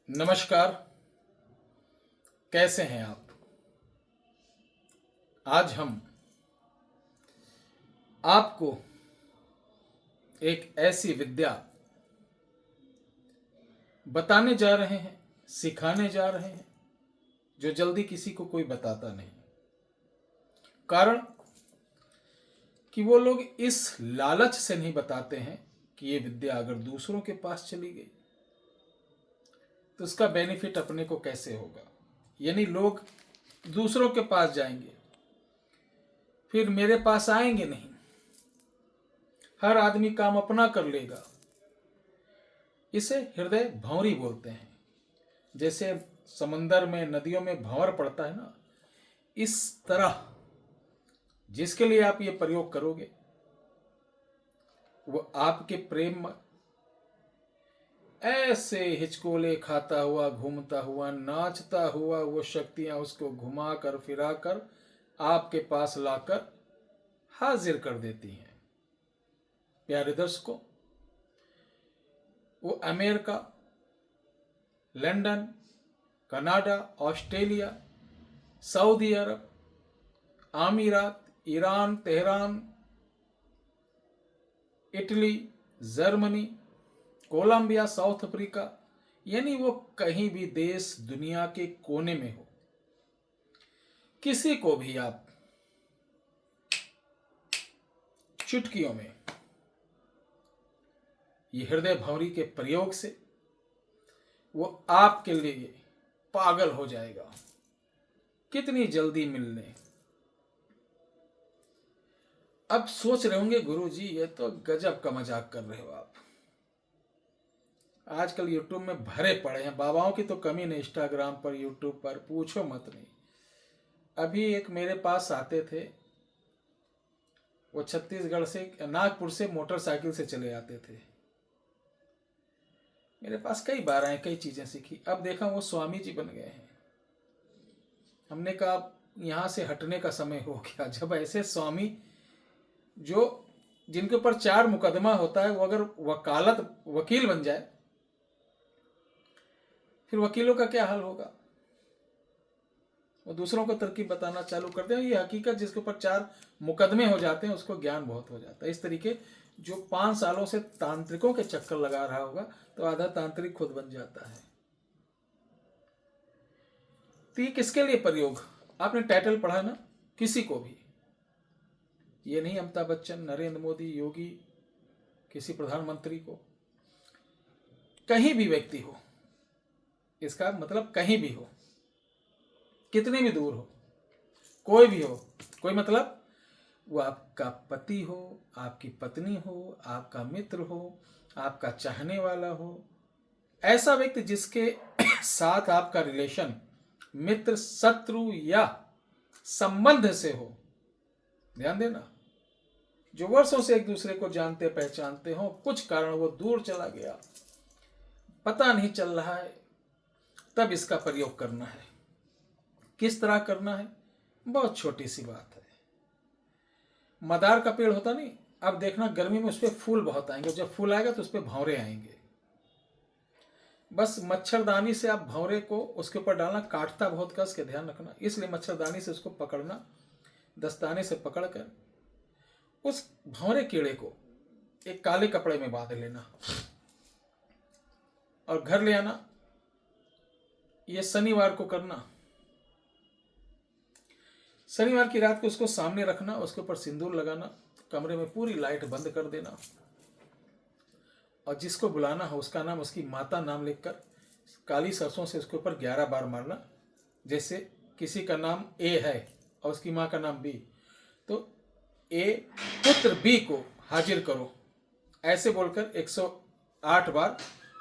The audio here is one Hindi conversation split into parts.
नमस्कार। कैसे हैं आप? आज हम आपको एक ऐसी विद्या बताने जा रहे हैं, सिखाने जा रहे हैं, जो जल्दी किसी को कोई बताता नहीं। कारण कि वो लोग इस लालच से नहीं बताते हैं कि ये विद्या अगर दूसरों के पास चली गई तो उसका बेनिफिट अपने को कैसे होगा। यानी लोग दूसरों के पास जाएंगे, फिर मेरे पास आएंगे नहीं। हर आदमी काम अपना कर लेगा। इसे हृदय भंवरी बोलते हैं। जैसे समंदर में, नदियों में भंवर पड़ता है ना, इस तरह जिसके लिए आप ये प्रयोग करोगे वो आपके प्रेम में ऐसे हिचकोले खाता हुआ, घूमता हुआ, नाचता हुआ वो शक्तियां उसको घुमा कर फिरा कर आपके पास लाकर हाजिर कर देती हैं। प्यारे दर्शकों, वो America, London, Canada, Australia, Saudi Arab, आमीरात, Iran, Tehran, Italy, Germany, Colombia, South Africa, यानी वो कहीं भी देश दुनिया के कोने में हो, किसी को भी आप चुटकियों में ये हृदय भंवरी के प्रयोग से वो आपके लिए पागल हो जाएगा। कितनी जल्दी मिलने। अब सोच रहे होंगे गुरु जी ये तो गजब का मजाक कर रहे हो आप। आजकल यूट्यूब में भरे पड़े हैं, बाबाओं की तो कमी नहीं। इंस्टाग्राम पर, यूट्यूब पर पूछो मत नहीं। अभी एक मेरे पास आते थे, वो छत्तीसगढ़ से, नागपुर से मोटरसाइकिल से चले आते थे। मेरे पास कई बार आए, कई चीजें सीखी। अब देखा वो स्वामी जी बन गए हैं। हमने कहा यहां से हटने का समय हो गया। जब ऐसे स्वामी जो जिनके ऊपर 4 मुकदमा होता है, वो अगर वकील बन जाए, फिर वकीलों का क्या हाल होगा। वो दूसरों को तरकीब बताना चालू कर दे। ये हकीकत, जिसके ऊपर 4 मुकदमे हो जाते हैं उसको ज्ञान बहुत हो जाता है। इस तरीके जो 5 सालों से तांत्रिकों के चक्कर लगा रहा होगा तो आधा तांत्रिक खुद बन जाता है। तो ये किसके लिए प्रयोग? आपने टाइटल पढ़ा ना, किसी को भी। ये नहीं अमिताभ बच्चन, नरेंद्र मोदी, योगी, किसी प्रधानमंत्री को, कहीं भी व्यक्ति हो। इसका मतलब कहीं भी हो, कितने भी दूर हो, कोई भी हो। कोई मतलब वो आपका पति हो, आपकी पत्नी हो, आपका मित्र हो, आपका चाहने वाला हो, ऐसा व्यक्ति जिसके साथ आपका रिलेशन मित्र, शत्रु या संबंध से हो। ध्यान देना, जो वर्षों से एक दूसरे को जानते पहचानते हो, कुछ कारण वो दूर चला गया, पता नहीं चल रहा है, तब इसका प्रयोग करना है। किस तरह करना है? बहुत छोटी सी बात है। मदार का पेड़ होता नहीं, अब देखना गर्मी में उस पर फूल बहुत आएंगे। जब फूल आएगा तो उस पर भंवरे आएंगे। बस मच्छरदानी से आप भंवरे को उसके ऊपर डालना, काटता बहुत कस के, ध्यान रखना। इसलिए मच्छरदानी से उसको पकड़ना, दस्ताने से पकड़कर उस भंवरे कीड़े को एक काले कपड़े में बांध लेना और घर ले आना। यह शनिवार को करना। शनिवार की रात को उसको सामने रखना, उसके ऊपर सिंदूर लगाना, कमरे में पूरी लाइट बंद कर देना और जिसको बुलाना हो उसका नाम, उसकी माता नाम लिखकर काली सरसों से उसके ऊपर 11 बार मारना। जैसे किसी का नाम ए है और उसकी माँ का नाम बी, तो ए पुत्र बी को हाजिर करो, ऐसे बोलकर 108 बार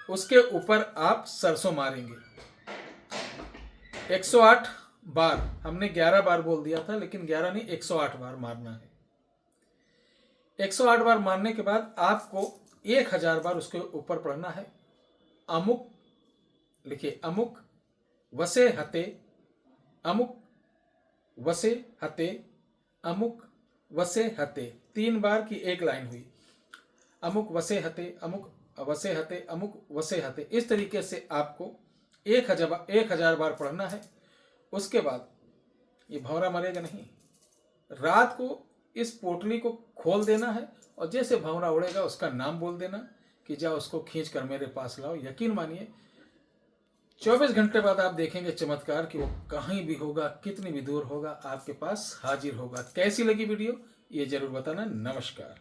उसके ऊपर आप सरसों मारेंगे। 108 बार, हमने 11 बार बोल दिया था, लेकिन 11 नहीं, 108 बार मारना है। 108 बार मारने के बाद आपको 1000 बार उसके ऊपर पढ़ना है। अमुक, लिखिए, अमुक वसे हते, अमुक वसे हते, अमुक वसे हते। 3 बार की एक लाइन हुई। अमुक वसे हते, अमुक वसे हते, अमुक वसे हते। इस तरीके से आपको 1000 बार पढ़ना है। उसके बाद ये भंवरा मरेगा नहीं। रात को इस पोटली को खोल देना है और जैसे भंवरा उड़ेगा उसका नाम बोल देना कि जाओ उसको खींच कर मेरे पास लाओ। यकीन मानिए 24 घंटे बाद आप देखेंगे चमत्कार कि वो कहीं भी होगा, कितनी भी दूर होगा, आपके पास हाजिर होगा। कैसी लगी वीडियो ये जरूर बताना। नमस्कार।